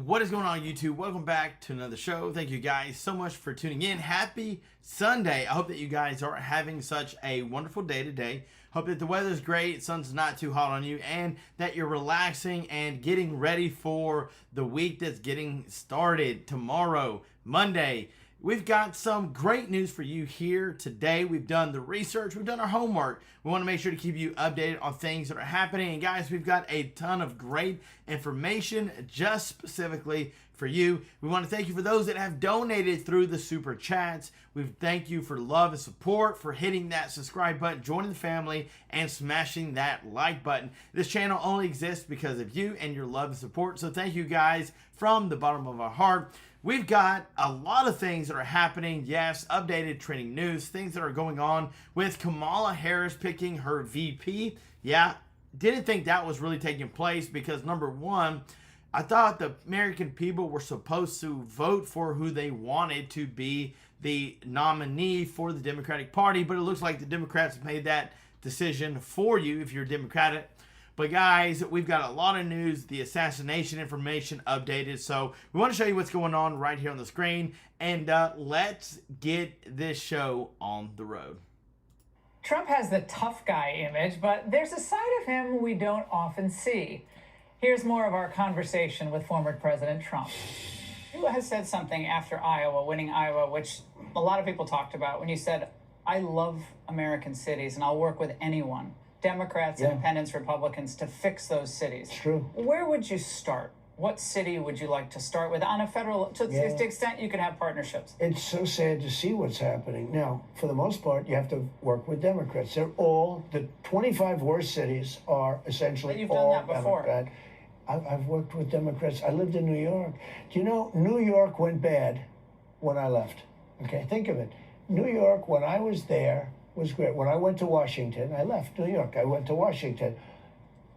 What is going on, YouTube? Welcome back to another show. Thank you guys so much for tuning in. Happy Sunday. I hope that you guys are having such a wonderful day today. Hope that the weather's great, sun's not too hot on you, and that you're relaxing and getting ready for the week that's getting started tomorrow, Monday. We've got some great news for you here today. We've done the research. We've done our homework. We want to make sure to keep you updated on things that are happening. And guys, we've got a ton of great information just specifically for you. We want to thank you for those that have donated through the super chats. We thank you for love and support, for hitting that subscribe button, joining the family, and smashing that like button. This channel only exists because of you and your love and support. So thank you guys from the bottom of our heart. We've got a lot of things that are happening. Yes, updated trending news, things that are going on with Kamala Harris picking her VP. Yeah, didn't think that was really taking place because, number one, I thought the American people were supposed to vote for who they wanted to be the nominee for the Democratic Party, but it looks like the Democrats made that decision for you if you're Democratic. But guys, we've got a lot of news, the assassination information updated. So we want to show you what's going on right here on the screen. And let's get this show on the road. Trump has the tough guy image, but there's a side of him we don't often see. Here's more of our conversation with former President Trump. You has said something after Iowa, winning Iowa, which a lot of people talked about when you said, I love American cities and I'll work with anyone. Democrats, independents, Republicans, to fix those cities. It's true. Where would you start? What city would you like to start with on a federal, to the extent you can have partnerships? It's so sad to see what's happening. Now, for the most part, you have to work with Democrats. They're all, the 25 worst cities are essentially but you've all done that before. Democrat. I've worked with Democrats. I lived in New York. Do you know, New York went bad when I left. Okay, think of it. New York, when I was there, was great. When I went to Washington, I left New York. I went to Washington.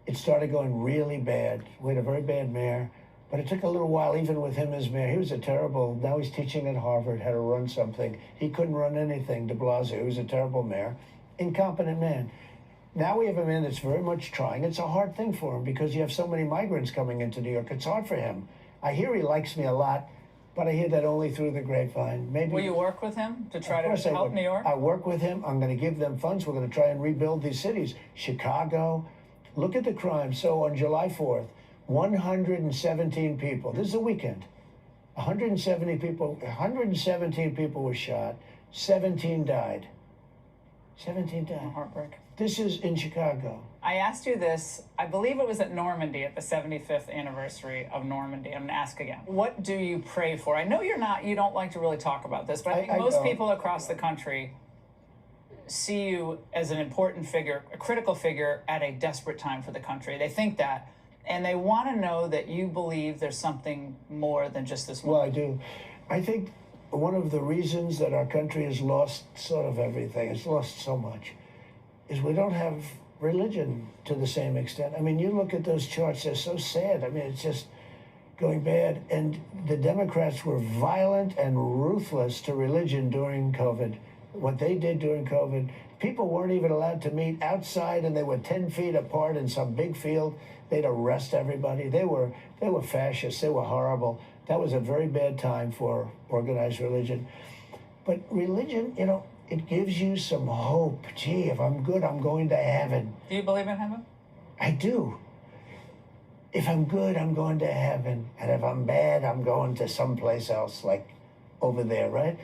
It started going really bad. We had a very bad mayor, but it took a little while even with him as mayor. He was a terrible, now he's teaching at Harvard how to run something. He couldn't run anything, de Blasio. He was a terrible mayor, incompetent man. Now we have a man that's very much trying. It's a hard thing for him because you have so many migrants coming into New York. It's hard for him. I hear he likes me a lot, but I hear that only through the grapevine. Maybe. Will you work with him to try to help New York? I work with him. I'm going to give them funds. We're going to try and rebuild these cities. Chicago. Look at the crime. So on July 4th, 117 people. This is a weekend. 117 people were shot. 17 died. 17 died. Heartbreak. This is in Chicago. I asked you this, I believe it was at Normandy, at the 75th anniversary of Normandy. I'm going to ask again. What do you pray for? I know you don't like to really talk about this, but I think most people across the country see you as an important figure, a critical figure at a desperate time for the country. They think that, and they want to know that you believe there's something more than just this moment. Well, I do. I think one of the reasons that our country has lost sort of everything, it's lost so much, is we don't have religion to the same extent. I mean, you look at those charts, they're so sad. I mean, it's just going bad. And the Democrats were violent and ruthless to religion during COVID. What they did during COVID, people weren't even allowed to meet outside, and they were 10 feet apart in some big field. They'd arrest everybody. They were fascists. They were horrible. That was a very bad time for organized religion. But religion, you know, it gives you some hope. Gee, if I'm good, I'm going to heaven. Do you believe in heaven? I do. If I'm good, I'm going to heaven. And if I'm bad, I'm going to someplace else, like over there, right?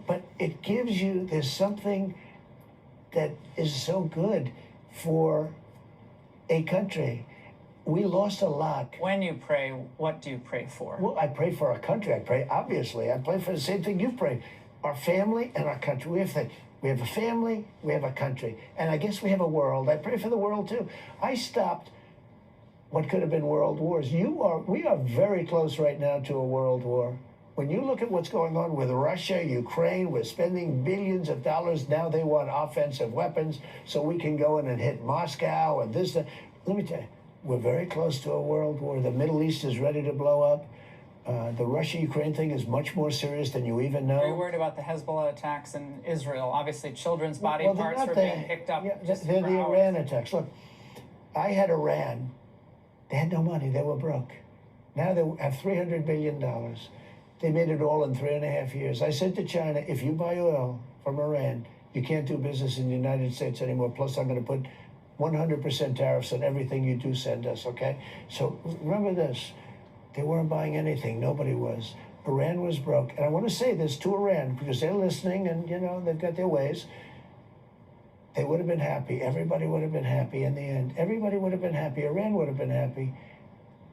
But it gives you, there's something that is so good for a country. We lost a lot. When you pray, what do you pray for? Well, I pray for our country. I pray, obviously. I pray for the same thing you pray. Our family and our country. We have a family, we have a country, and I guess we have a world. I pray for the world too. I stopped what could have been world wars. We are very close right now to a world war. When you look at what's going on with Russia, Ukraine, we're spending billions of dollars. Now they want offensive weapons so we can go in and hit Moscow and this. Let me tell you, we're very close to a world war. The Middle East is ready to blow up. The Russia-Ukraine thing is much more serious than you even know. Are you worried about the Hezbollah attacks in Israel? Obviously, children's body parts were being picked up. Yeah, they're the Iran attacks. Look, I had Iran. They had no money. They were broke. Now they have $300 billion. They made it all in 3.5 years. I said to China, if you buy oil from Iran, you can't do business in the United States anymore. Plus, I'm going to put 100% tariffs on everything you do send us, okay? So remember this. They weren't buying anything. Nobody was. Iran was broke. And I want to say this to Iran, because they're listening and, you know, they've got their ways. They would have been happy. Everybody would have been happy in the end. Everybody would have been happy. Iran would have been happy.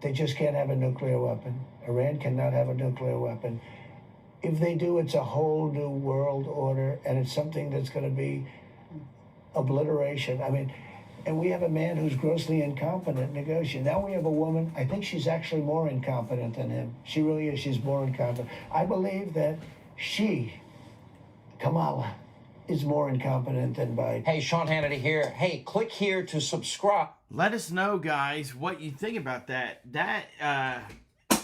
They just can't have a nuclear weapon. Iran cannot have a nuclear weapon. If they do, it's a whole new world order, and it's something that's going to be obliteration. I mean, and we have a man who's grossly incompetent negotiating. Now we have a woman, I think she's actually more incompetent than him. She really is. She's more incompetent. I believe that she, Kamala, is more incompetent than Biden. Hey, Sean Hannity here. Hey, click here to subscribe. Let us know, guys, what you think about that.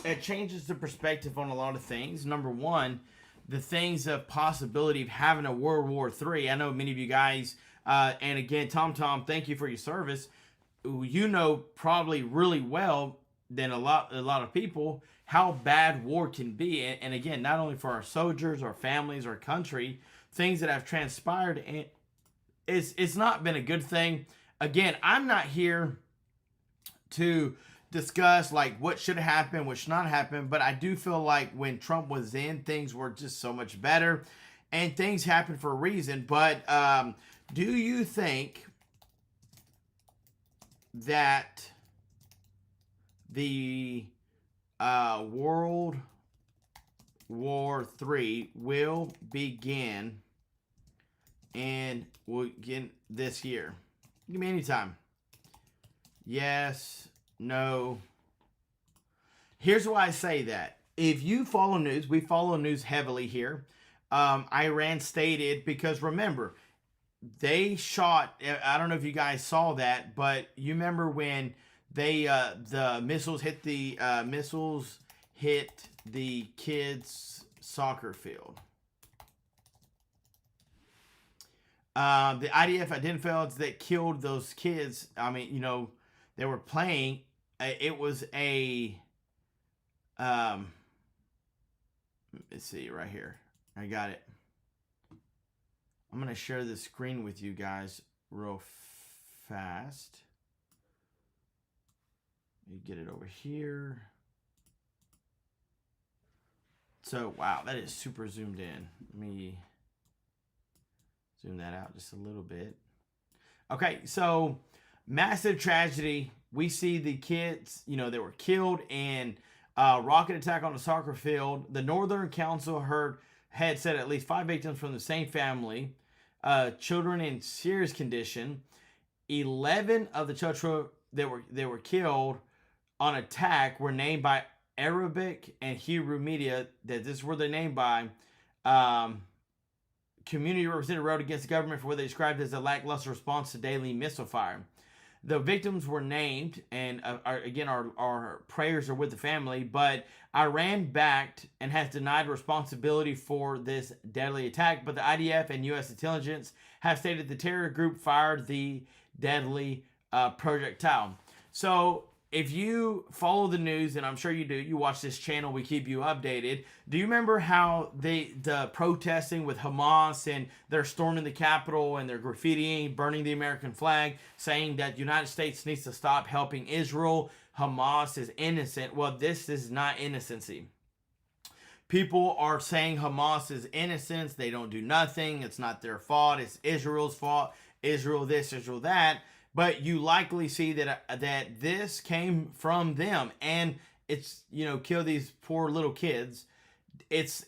It changes the perspective on a lot of things. Number one, the things of possibility of having a World War III. I know many of you guys, and again, Tom, thank you for your service. You know probably really well than a lot of people how bad war can be. And again, not only for our soldiers, our families, our country, things that have transpired, and it's not been a good thing. Again, I'm not here to discuss like what should have happened, what should not happen, but I do feel like when Trump was in, things were just so much better, and things happen for a reason. But do you think that the World War III will begin and will begin this year? Give me any time. Yes, no. Here's why I say that. If you follow news, we follow news heavily here. Iran stated, because remember, they shot, I don't know if you guys saw that, but you remember when they the missiles hit the kids' soccer field. The IDF identified that killed those kids. I mean, you know, they were playing. It was a, let's see right here. I got it. I'm going to share the screen with you guys real fast. You get it over here. So, wow, that is super zoomed in. Let me zoom that out just a little bit. Okay, so massive tragedy. We see the kids, you know, they were killed in a rocket attack on a soccer field. The Northern Council had said at least 5 victims from the same family, children in serious condition. 11 of the children that were killed on attack were named by Arabic and Hebrew media that this were they named by. Community representative wrote against the government for what they described as a lackluster response to daily missile fire. The victims were named, and again, our prayers are with the family, but Iran backed and has denied responsibility for this deadly attack, but the IDF and U.S. intelligence have stated the terror group fired the deadly projectile. So if you follow the news, and I'm sure you do, you watch this channel, we keep you updated. Do you remember how the protesting with Hamas, and they're storming the Capitol and they're graffitiing, burning the American flag, saying that the United States needs to stop helping Israel? Hamas is innocent. Well, this is not innocency. People are saying Hamas is innocent. They don't do nothing. It's not their fault. It's Israel's fault. Israel this, Israel that. But you likely see that this came from them, and it's, you know, kill these poor little kids. It's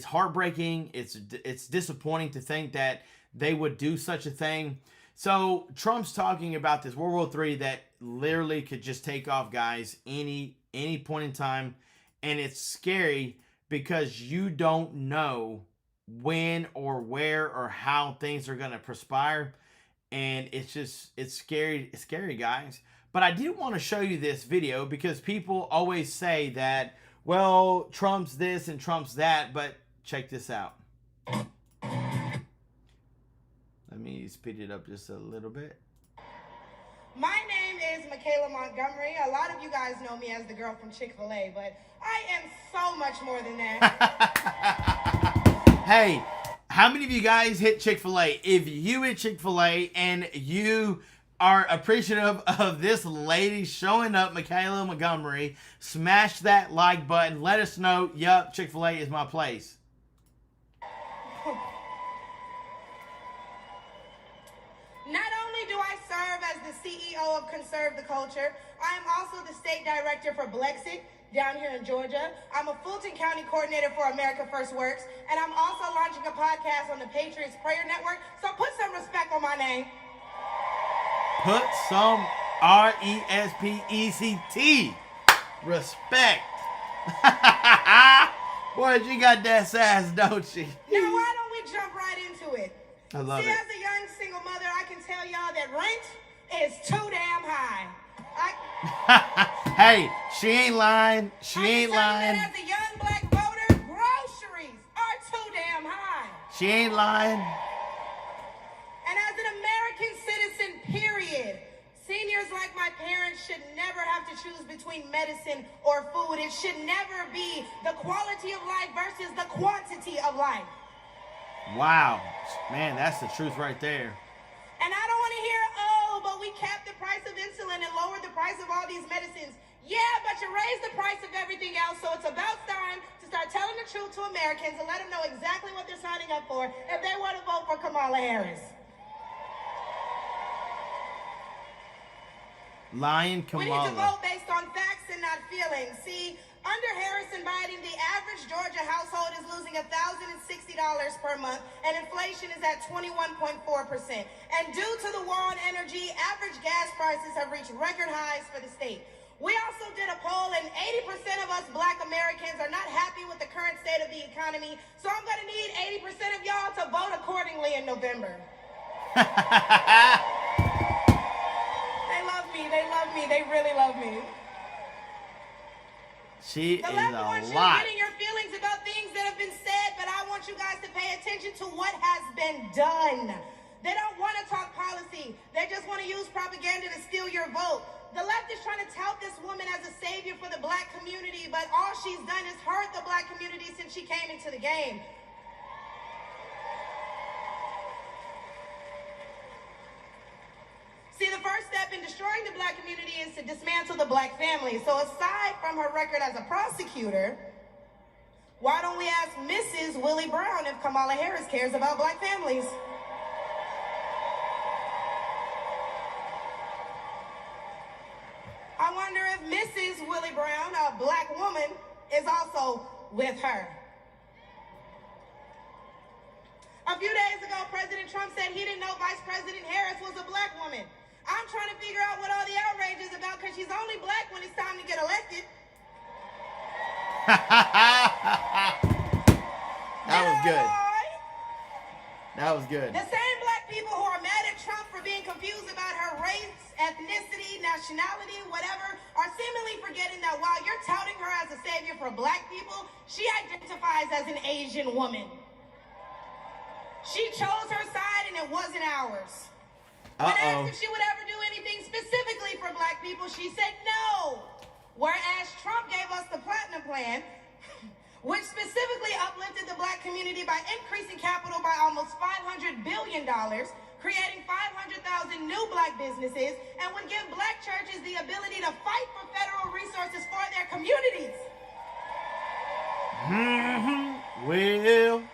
heartbreaking. It's disappointing to think that they would do such a thing. So Trump's talking about this World War III that literally could just take off, guys, any point in time, and it's scary because you don't know when or where or how things are going to transpire. And it's scary, guys. But I did want to show you this video because people always say that, well, Trump's this and Trump's that, but check this out. Let me speed it up just a little bit. My name is Michaela Montgomery. A lot of you guys know me as the girl from Chick-fil-A, but I am so much more than that. Hey, how many of you guys hit Chick-fil-A? If you hit Chick-fil-A and you are appreciative of this lady showing up, Michaela Montgomery, smash that like button. Let us know, yup, Chick-fil-A is my place. Not only do I serve as the CEO of Conserve the Culture, I am also the state director for Blexit down here in Georgia. I'm a Fulton County coordinator for America First Works, and I'm also launching a podcast on the Patriots Prayer Network, so put some respect on my name. Put some R-E-S-P-E-C-T. Respect. Boy, she got that sass, don't she? Now, why don't we jump right into it? I love it. See, as a young single mother, I can tell y'all that rent is too damn high. Hey, she ain't lying. She ain't lying. As a young black voter, groceries are too damn high. She ain't lying. And as an American citizen, period, seniors like my parents should never have to choose between medicine or food. It should never be the quality of life versus the quantity of life. Wow. Man, that's the truth right there. And I don't want to hear, oh, but we capped the price of insulin and lowered the price of all these medicines. Yeah, but you raised the price of everything else, so it's about time to start telling the truth to Americans and let them know exactly what they're signing up for if they want to vote for Kamala Harris. Lion Kamala. We need to vote based on facts and not feelings. See, under Harris and Biden, the average Georgia household is losing $1,060 per month, and inflation is at 21.4%. And due to the war on energy, average gas prices have reached record highs for the state. We also did a poll, and 80% of us black Americans are not happy with the current state of the economy, so I'm going to need 80% of y'all to vote accordingly in November. They love me, they really love me. She The is left a wants you lot. getting your feelings about things that have been said, but I want you guys to pay attention to what has been done. They don't want to talk policy. They just want to use propaganda to steal your vote. The left is trying to tout this woman as a savior for the black community, but all she's done is hurt the black community since she came into the game. See, the first step in destroying the black community is to dismantle the black family. So aside from her record as a prosecutor, why don't we ask Mrs. Willie Brown if Kamala Harris cares about black families? I wonder if Mrs. Willie Brown, a black woman, is also with her. A few days ago, President Trump said he didn't know Vice President Harris was a black woman. I'm trying to figure out what all the outrage is about because she's only black when it's time to get elected. That was good. That was good. The same black people who are mad at Trump for being confused about her race, ethnicity, nationality, whatever, are seemingly forgetting that while you're touting her as a savior for black people, she identifies as an Asian woman. She chose her side and it wasn't ours. When asked if she would ever do anything specifically for black people, she said no. Whereas Trump gave us the Platinum Plan, which specifically uplifted the black community by increasing capital by almost $500 billion, creating 500,000 new black businesses, and would give black churches the ability to fight for federal resources for their communities. Well.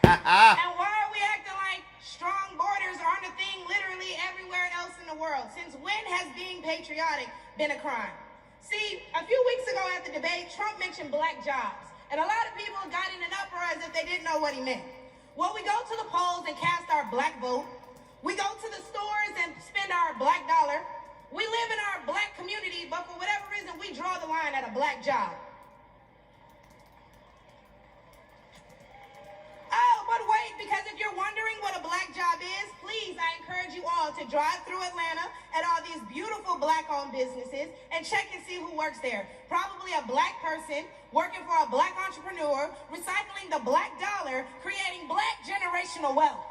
And why are we acting like strong borders aren't a thing literally everywhere else in the world? Since when has being patriotic been a crime? See, a few weeks ago at the debate, Trump mentioned black jobs. And a lot of people got in an uproar as if they didn't know what he meant. Well, we go to the polls and cast our black vote. We go to the stores and spend our black dollar. We live in our black community, but for whatever reason, we draw the line at a black job. Oh, but wait, because if you're wondering what a black job is, please, I encourage you all to drive through Atlanta at all these beautiful black-owned businesses and check and see who works there. Probably a black person working for a black entrepreneur, recycling the black dollar, creating black generational wealth.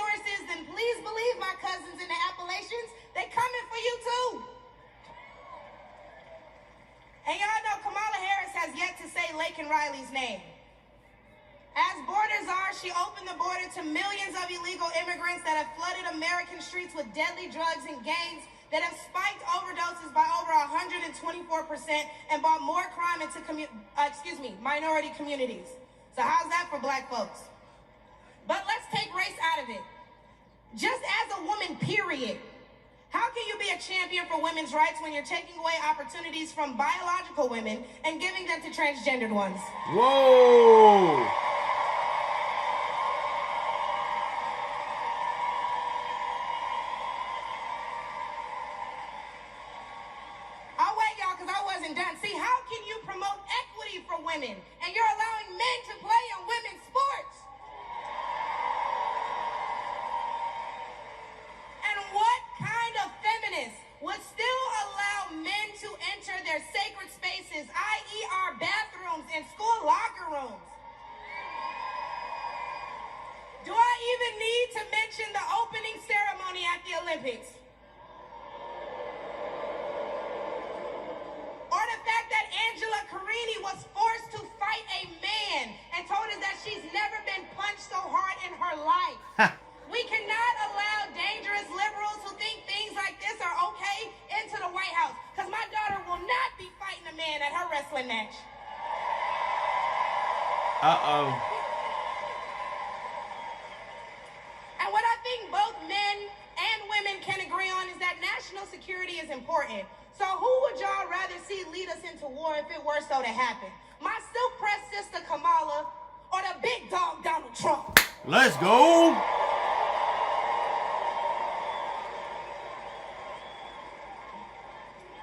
resources, then please believe my cousins in the Appalachians, they coming for you too. And y'all know Kamala Harris has yet to say Laken Riley's name. As borders are, she opened the border to millions of illegal immigrants that have flooded American streets with deadly drugs and gangs that have spiked overdoses by over 124% and brought more crime into minority communities. So how's that for black folks? But let's take race out of it. Just as a woman, period. How can you be a champion for women's rights when you're taking away opportunities from biological women and giving them to transgendered ones? Whoa! I'll wait, y'all, because I wasn't done. See, how can you promote equity for women and you're allowing men to play in women's sports? And what kind of feminist would still allow men to enter their sacred spaces, i.e. our bathrooms and school locker rooms? Do I even need to mention the opening ceremony at the Olympics? Or the fact that Angela Carini was forced to fight a man and told us that she's never been punched so hard in her life. We cannot allow dangerous liberals who think things like this are okay into the White House, because my daughter will not be fighting a man at her wrestling match. Uh-oh. And what I think both men and women can agree on is that national security is important. So who would y'all rather see lead us into war if it were so to happen? My silk-pressed sister Kamala or the big dog Donald Trump? Let's go!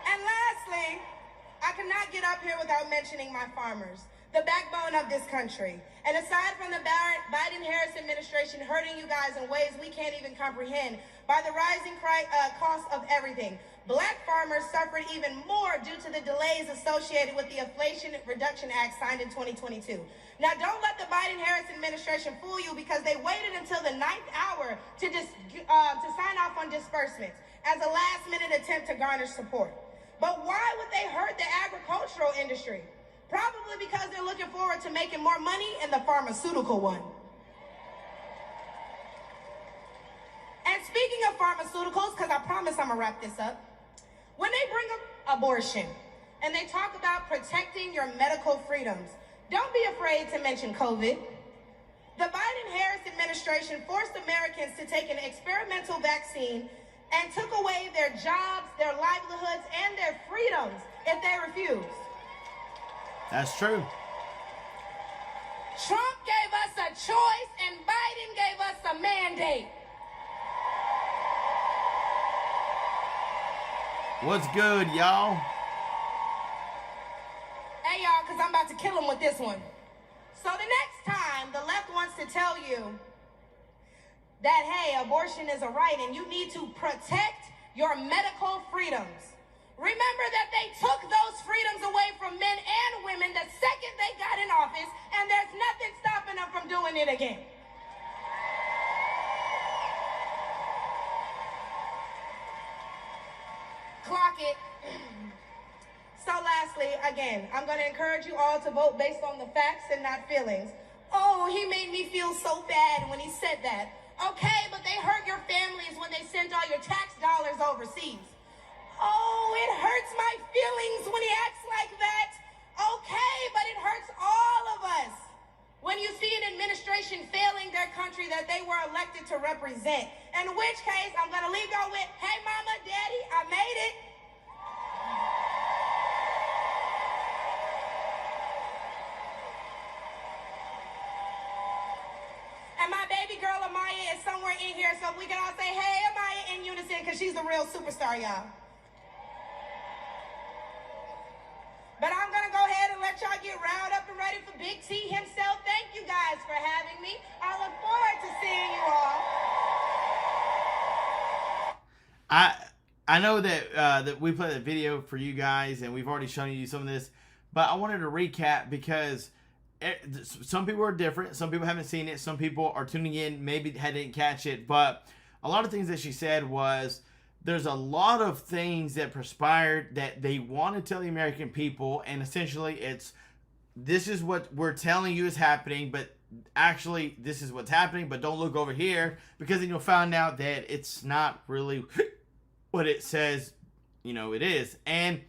And lastly, I cannot get up here without mentioning my farmers, the backbone of this country. And aside from the Biden-Harris administration hurting you guys in ways we can't even comprehend by the rising cost of everything, black farmers suffered even more due to the delays associated with the Inflation Reduction Act signed in 2022. Now, don't let the Biden-Harris administration fool you, because they waited until the 9th hour to sign off on disbursements as a last-minute attempt to garner support. But why would they hurt the agricultural industry? Probably because they're looking forward to making more money in the pharmaceutical one. And speaking of pharmaceuticals, because I promise I'm gonna wrap this up, when they bring up abortion and they talk about protecting your medical freedoms, don't be afraid to mention COVID. The Biden-Harris administration forced Americans to take an experimental vaccine and took away their jobs, their livelihoods, and their freedoms if they refused. That's true. Trump gave us a choice and Biden gave us a mandate. What's good, y'all? Hey, y'all, because I'm about to kill him with this one. So the next time the left wants to tell you that, hey, abortion is a right and you need to protect your medical freedoms, remember that they took those freedoms away from men and women the second they got in office, and there's nothing stopping them from doing it again. Clock it. So lastly, again, I'm going to encourage you all to vote based on the facts and not feelings. Oh, he made me feel so bad when he said that. Okay, but they hurt your families when they sent all your tax dollars overseas. Oh, it hurts my feelings when he acts like that. Okay, but it hurts all of us when you see an administration failing their country that they were elected to represent. In which case, I'm going to leave y'all with, hey, mama, daddy, I made it. And my baby girl, Amaya, is somewhere in here, so we can all say, hey, Amaya, in unison, because she's the real superstar, y'all. But I'm going to go ahead and let y'all get riled up and ready for Big T himself. Thank you guys for having me. I look forward to seeing you all. I know that we played a video for you guys, and we've already shown you some of this, but I wanted to recap because some people are different. Some people haven't seen it. Some people are tuning in, maybe didn't catch it. But a lot of things that she said was there's a lot of things that transpired that they want to tell the American people. And essentially this is what we're telling you is happening, but actually this is what's happening, but don't look over here, because then you'll find out that it's not really what it says, it is. And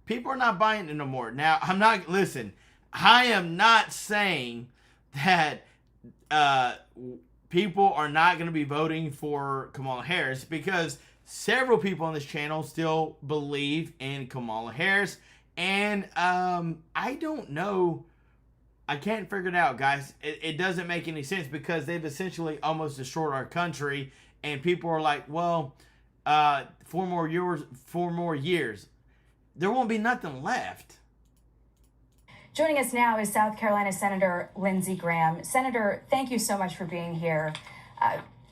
people are not buying it no more. Now, I am not saying that people are not going to be voting for Kamala Harris, because several people on this channel still believe in Kamala Harris. And I don't know. I can't figure it out, guys. It doesn't make any sense, because they've essentially almost destroyed our country. And people are like, well, 4 more years. There won't be nothing left. Joining us now is South Carolina Senator Lindsey Graham. Senator, thank you so much for being here.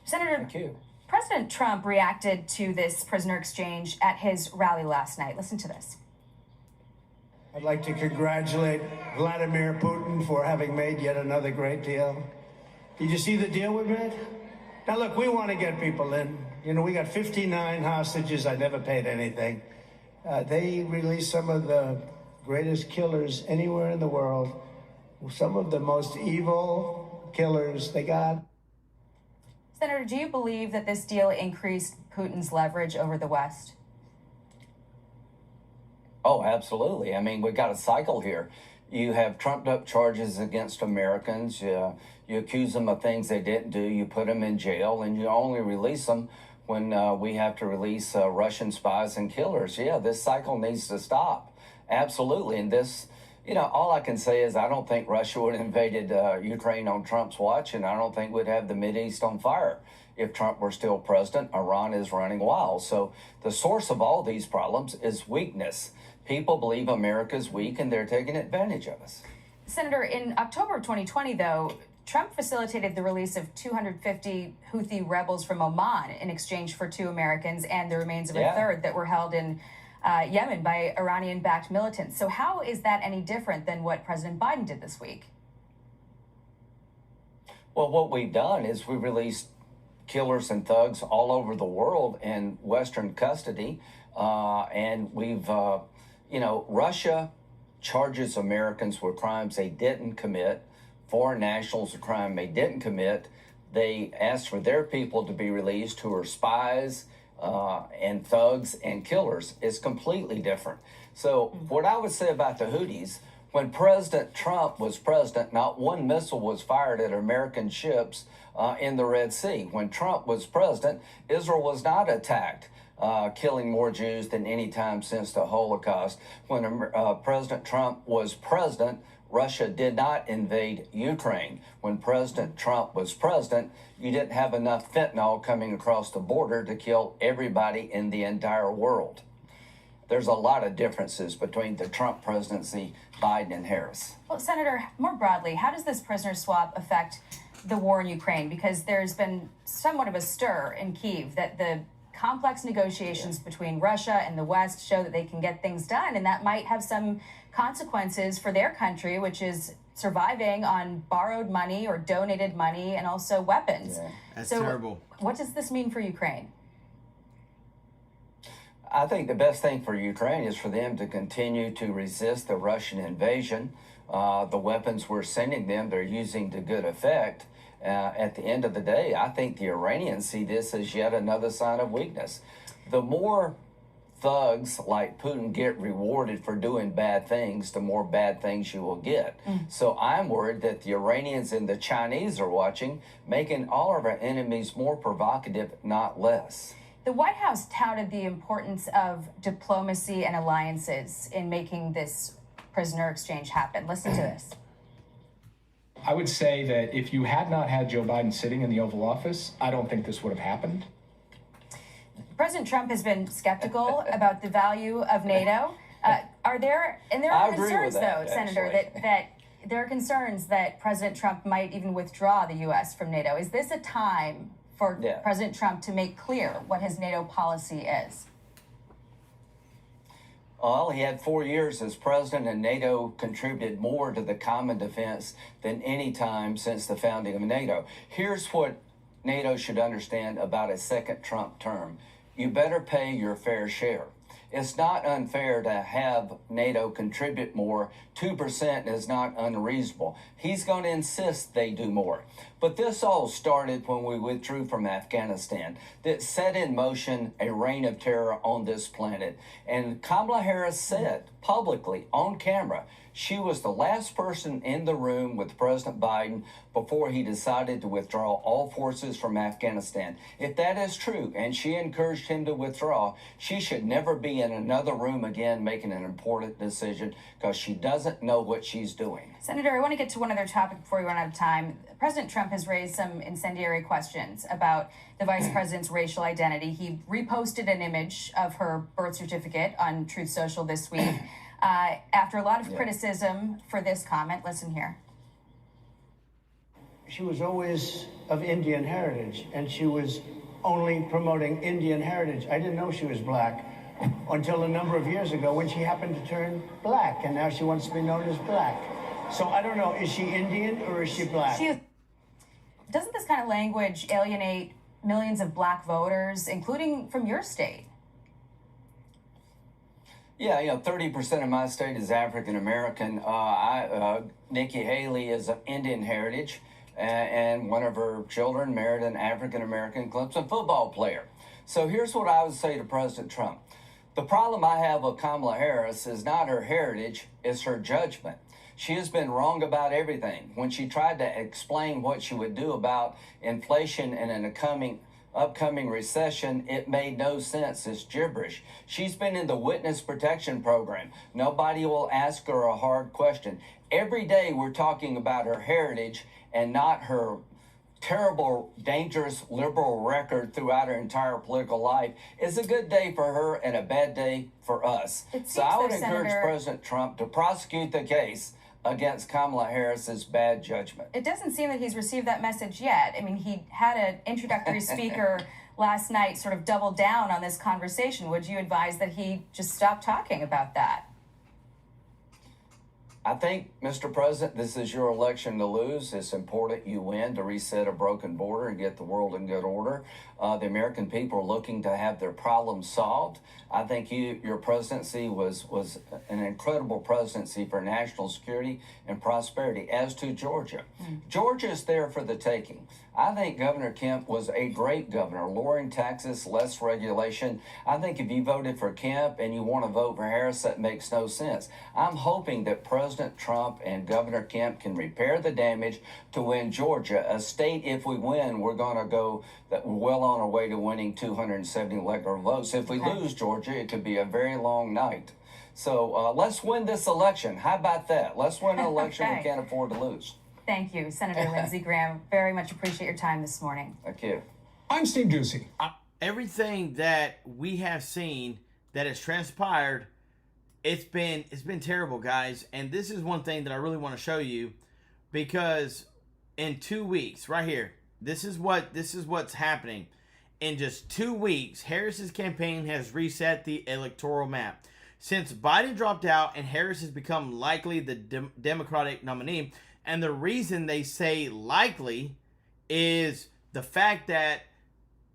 Senator, Thank you. President Trump reacted to this prisoner exchange at his rally last night. Listen to this. I'd like to congratulate Vladimir Putin for having made yet another great deal. Did you see the deal we made? Now, look, we want to get people in. We got 59 hostages. I never paid anything. They released some of the greatest killers anywhere in the world, some of the most evil killers they got. Senator, do you believe that this deal increased Putin's leverage over the West? Oh, absolutely. I mean, we've got a cycle here. You have trumped up charges against Americans. You accuse them of things they didn't do. You put them in jail, and you only release them when we have to release Russian spies and killers. Yeah, this cycle needs to stop. Absolutely. And this, all I can say is I don't think Russia would have invaded Ukraine on Trump's watch, and I don't think we'd have the Mideast on fire if Trump were still president. Iran is running wild. So the source of all these problems is weakness. People believe America's weak, and they're taking advantage of us. Senator, in October of 2020, though, Trump facilitated the release of 250 Houthi rebels from Oman in exchange for 2 Americans and the remains of a third that were held in Yemen by Iranian-backed militants. So how is that any different than what President Biden did this week? Well, what we've done is we released killers and thugs all over the world in Western custody, and we've, Russia charges Americans with crimes they didn't commit, foreign nationals a crime they didn't commit. They asked for their people to be released who are spies, and thugs and killers. Is completely different. So what I would say about the Houthis, when President Trump was president, not one missile was fired at American ships in the Red Sea. When Trump was president, Israel was not attacked, killing more Jews than any time since the Holocaust. When President Trump was president, Russia did not invade Ukraine. When President Trump was president, you didn't have enough fentanyl coming across the border to kill everybody in the entire world. There's a lot of differences between the Trump presidency, Biden, and Harris. Well, Senator, more broadly, how does this prisoner swap affect the war in Ukraine? Because there's been somewhat of a stir in Kyiv that the complex negotiations between Russia and the West show that they can get things done, and that might have some consequences for their country, which is surviving on borrowed money or donated money and also weapons. Yeah, that's so terrible. What does this mean for Ukraine? I think the best thing for Ukraine is for them to continue to resist the Russian invasion. The weapons we're sending them, they're using to good effect. At the end of the day, I think the Iranians see this as yet another sign of weakness. The more thugs like Putin get rewarded for doing bad things, the more bad things you will get. So I'm worried that the Iranians and the Chinese are watching, making all of our enemies more provocative, not less. The White House touted the importance of diplomacy and alliances in making this prisoner exchange happen. Listen to this. I would say that if you had not had Joe Biden sitting in the Oval Office, I don't think this would have happened. President Trump has been skeptical about the value of NATO. Are there concerns, though, Senator, that there are concerns that President Trump might even withdraw the U.S. from NATO? Is this a time for President Trump to make clear what his NATO policy is? Well, he had 4 years as president, and NATO contributed more to the common defense than any time since the founding of NATO. Here's what NATO should understand about a second Trump term. You better pay your fair share. It's not unfair to have NATO contribute more. 2% is not unreasonable. He's going to insist they do more. But this all started when we withdrew from Afghanistan, that set in motion a reign of terror on this planet. And Kamala Harris said publicly on camera, she was the last person in the room with President Biden before he decided to withdraw all forces from Afghanistan. If that is true, and she encouraged him to withdraw, she should never be in another room again making an important decision, because she doesn't know what she's doing. Senator, I want to get to one other topic before we run out of time. President Trump has raised some incendiary questions about the vice president's racial identity. He reposted an image of her birth certificate on Truth Social this week. After a lot of criticism for this comment, listen here. She was always of Indian heritage, and she was only promoting Indian heritage. I didn't know she was black until a number of years ago when she happened to turn black, and now she wants to be known as black. So I don't know, is she Indian or is she black? Doesn't this kind of language alienate millions of black voters, including from your state? Yeah, 30% of my state is African American. Nikki Haley is of Indian heritage, and one of her children married an African American Clemson football player. So here's what I would say to President Trump. The problem I have with Kamala Harris is not her heritage, it's her judgment. She has been wrong about everything. When she tried to explain what she would do about inflation and an upcoming recession, it made no sense. It's gibberish. She's been in the witness protection program. Nobody will ask her a hard question. Every day we're talking about her heritage and not her terrible, dangerous liberal record throughout her entire political life. Is a good day for her and a bad day for us. So I would encourage President Trump to prosecute the case against Kamala Harris's bad judgment. It doesn't seem that he's received that message yet. I mean, he had an introductory speaker last night sort of double down on this conversation. Would you advise that he just stop talking about that? I think, Mr. President, this is your election to lose. It's important you win to reset a broken border and get the world in good order. The American people are looking to have their problems solved. I think your presidency was an incredible presidency for national security and prosperity, as to Georgia. Georgia is there for the taking. I think Governor Kemp was a great governor, lowering taxes, less regulation. I think if you voted for Kemp and you want to vote for Harris, that makes no sense. I'm hoping that President Trump and Governor Kemp can repair the damage to win Georgia, a state, if we win, we're going to go that we're well on our way to winning 270 electoral votes. If we lose Georgia, it could be a very long night. So let's win this election. How about that? Let's win an election we can't afford to lose. Thank you, Senator Lindsey Graham. Very much appreciate your time this morning. Thank you. I'm Steve Ducey. Everything that we have seen that has transpired, it's been terrible, guys. And this is one thing that I really want to show you, because in 2 weeks, right here, this is what's happening. In just 2 weeks, Harris's campaign has reset the electoral map. Since Biden dropped out and Harris has become likely the Democratic nominee, and the reason they say likely is the fact that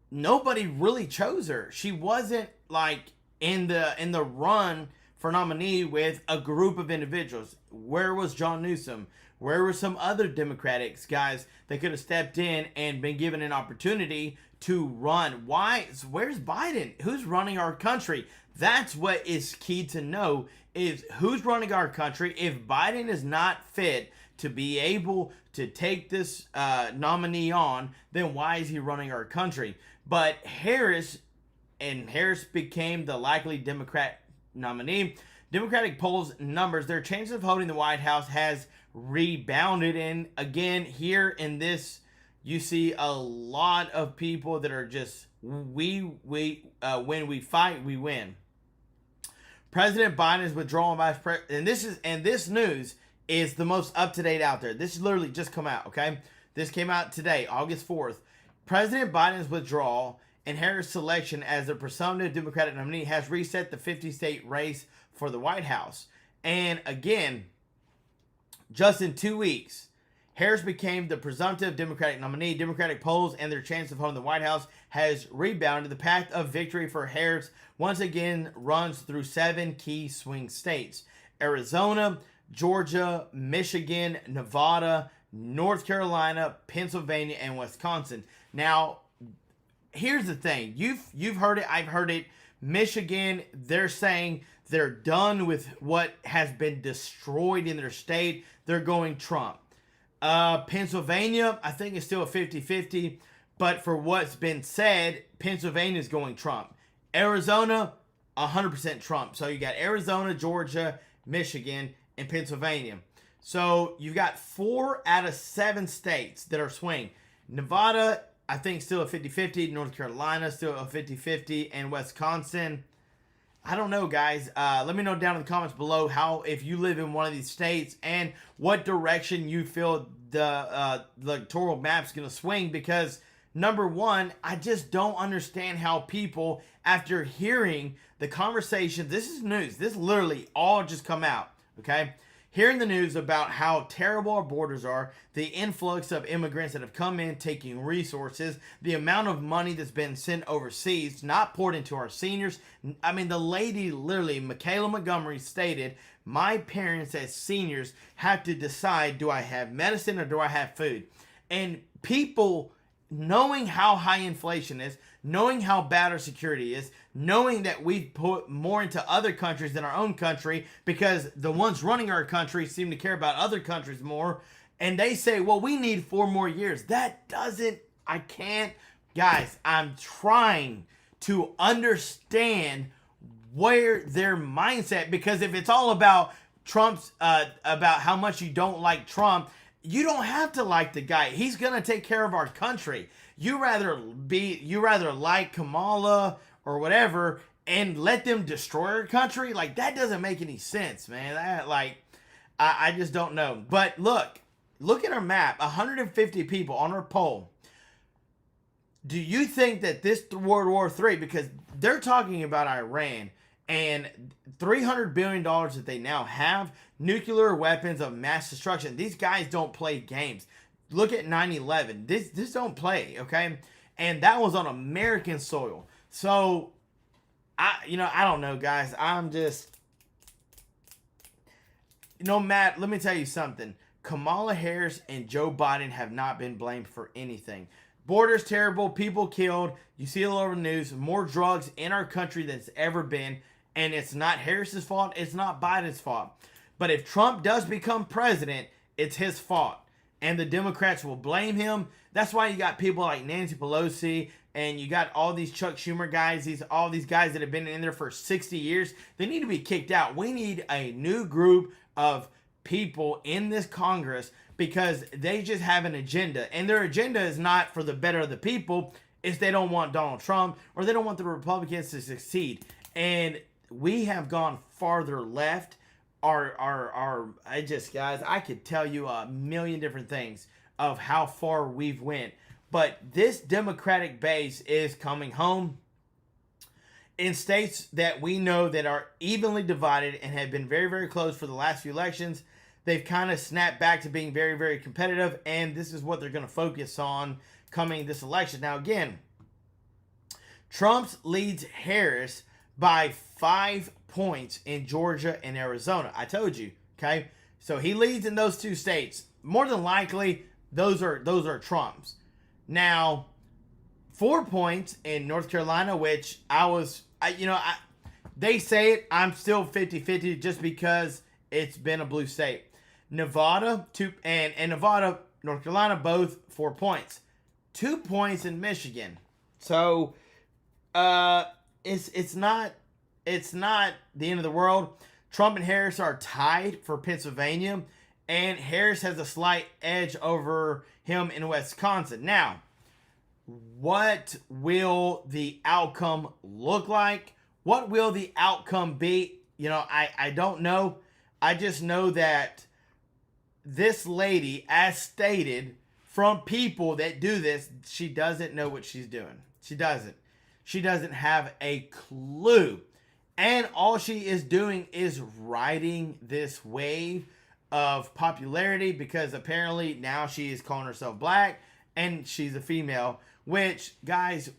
nobody really chose her. She wasn't like in the run for nominee with a group of individuals. Where was John Newsom? Where were some other Democrats guys that could have stepped in and been given an opportunity to run? Why? Where's Biden? Who's running our country? That's what is key to know, is who's running our country. If Biden is not fit to be able to take this nominee on, then why is he running our country? But Harris became the likely Democrat nominee. Democratic polls numbers, their chances of holding the White House has rebounded. And again, here in this, you see a lot of people that are just, when we fight, we win. President Biden is withdrawing vice president, and this news is the most up-to-date out there. This literally just come out, okay? This came out today, August 4th. President Biden's withdrawal and Harris' selection as the presumptive Democratic nominee has reset the 50-state race for the White House. And again, just in 2 weeks, Harris became the presumptive Democratic nominee. Democratic polls and their chance of holding the White House has rebounded. The path of victory for Harris once again runs through 7 key swing states: Arizona, Georgia, Michigan, Nevada, North Carolina, Pennsylvania, and Wisconsin. Now, here's the thing. You've heard it. I've heard it. Michigan, they're saying they're done with what has been destroyed in their state. They're going Trump. Pennsylvania, I think it's still a 50-50. But for what's been said, Pennsylvania is going Trump. Arizona, 100% Trump. So you got Arizona, Georgia, Michigan, and Pennsylvania. So you've got 4 out of 7 states that are swing. Nevada, I think still a 50-50. North Carolina, still a 50-50. And Wisconsin, I don't know, guys. Let me know down in the comments below how, if you live in one of these states, and what direction you feel the electoral map's going to swing. Because, number one, I just don't understand how people, after hearing the conversation, this is news. This literally all just come out, okay? Hearing the news about how terrible our borders are, the influx of immigrants that have come in taking resources, the amount of money that's been sent overseas, not poured into our seniors. I mean, the lady literally, Michaela Montgomery, stated, my parents as seniors have to decide, do I have medicine or do I have food? And people, knowing how high inflation is, knowing how bad our security is, knowing that we've put more into other countries than our own country because the ones running our country seem to care about other countries more, and they say, well, we need 4 more years. That doesn't, I can't, guys, I'm trying to understand where their mindset, because if it's all about Trump's, about how much you don't like Trump, you don't have to like the guy. He's going to take care of our country. You rather like Kamala or whatever and let them destroy our country? Like, that doesn't make any sense, man. I just don't know. But look at our map. 150 people on our poll. Do you think that this World War III, because they're talking about Iran and $300 billion that they now have, nuclear weapons of mass destruction. These guys don't play games. Look at 9/11. This don't play, okay? And that was on American soil. So, I don't know, guys. I'm just, Matt, let me tell you something. Kamala Harris and Joe Biden have not been blamed for anything. Border's terrible. People killed. You see it all over the news. More drugs in our country than it's ever been. And it's not Harris's fault. It's not Biden's fault. But if Trump does become president, it's his fault. And the Democrats will blame him. That's why you got people like Nancy Pelosi, and you got all these Chuck Schumer guys, all these guys that have been in there for 60 years. They need to be kicked out. We need a new group of people in this Congress, because they just have an agenda. And their agenda is not for the better of the people. It's they don't want Donald Trump, or they don't want the Republicans to succeed. And we have gone farther left. Guys, I could tell you a million different things of how far we've went. But this Democratic base is coming home in states that we know that are evenly divided and have been very, very close for the last few elections. They've kind of snapped back to being very, very competitive, and this is what they're going to focus on coming this election. Now, again, Trump leads Harris by 5 points in Georgia and Arizona. I told you, okay? So he leads in those 2 states. More than likely, those are Trump's. Now, 4 points in North Carolina, which they say it, I'm still 50-50 just because it's been a blue state. Nevada, and Nevada, North Carolina, both 4 points. 2 points in Michigan. So, it's not the end of the world. Trump and Harris are tied for Pennsylvania, and Harris has a slight edge over him in Wisconsin. Now, what will the outcome look like? What will the outcome be? I don't know. I just know that this lady, as stated from people that do this, she doesn't know what she's doing. She doesn't. She doesn't have a clue. And all she is doing is riding this wave of popularity because apparently now she is calling herself black and she's a female, which, guys,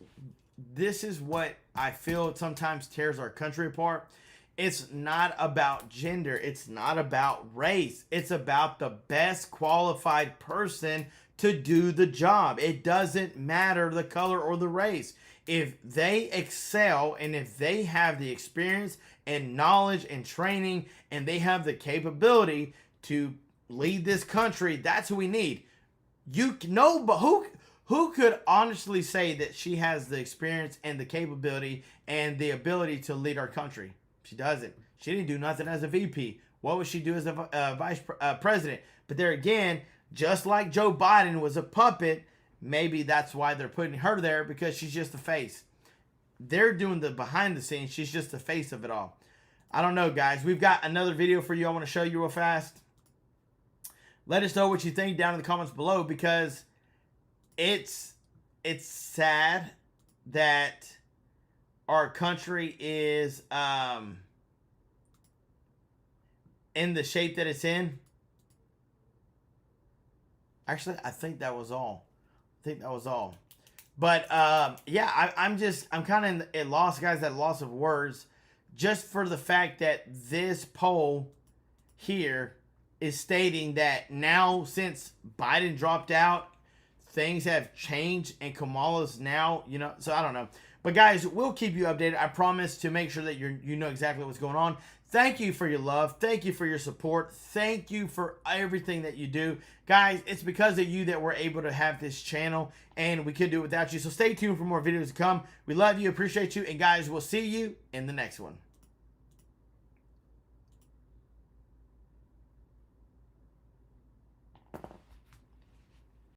this is what I feel sometimes tears our country apart. It's not about gender. It's not about race. It's about the best qualified person to do the job. It doesn't matter the color or the race. If they excel and if they have the experience and knowledge and training and they have the capability to lead this country, that's who we need. You know, but who could honestly say that she has the experience and the capability and the ability to lead our country? She doesn't. She didn't do nothing as a VP. What would she do as a vice president? But there again, just like Joe Biden was a puppet, maybe that's why they're putting her there, because she's just the face. They're doing the behind the scenes. She's just the face of it all. I don't know, guys. We've got another video for you I want to show you real fast. Let us know what you think down in the comments below, because it's sad that our country is in the shape that it's in. Actually, I think that was all. But yeah, I'm kind of at loss, guys, at loss of words, just for the fact that this poll here is stating that now, since Biden dropped out, things have changed and Kamala's now, you know, so I don't know. But guys, we'll keep you updated. I promise to make sure that you know exactly what's going on. Thank you for your love. Thank you for your support. Thank you for everything that you do. Guys, it's because of you that we're able to have this channel, and we could do it without you. So stay tuned for more videos to come. We love you, appreciate you, and guys, we'll see you in the next one.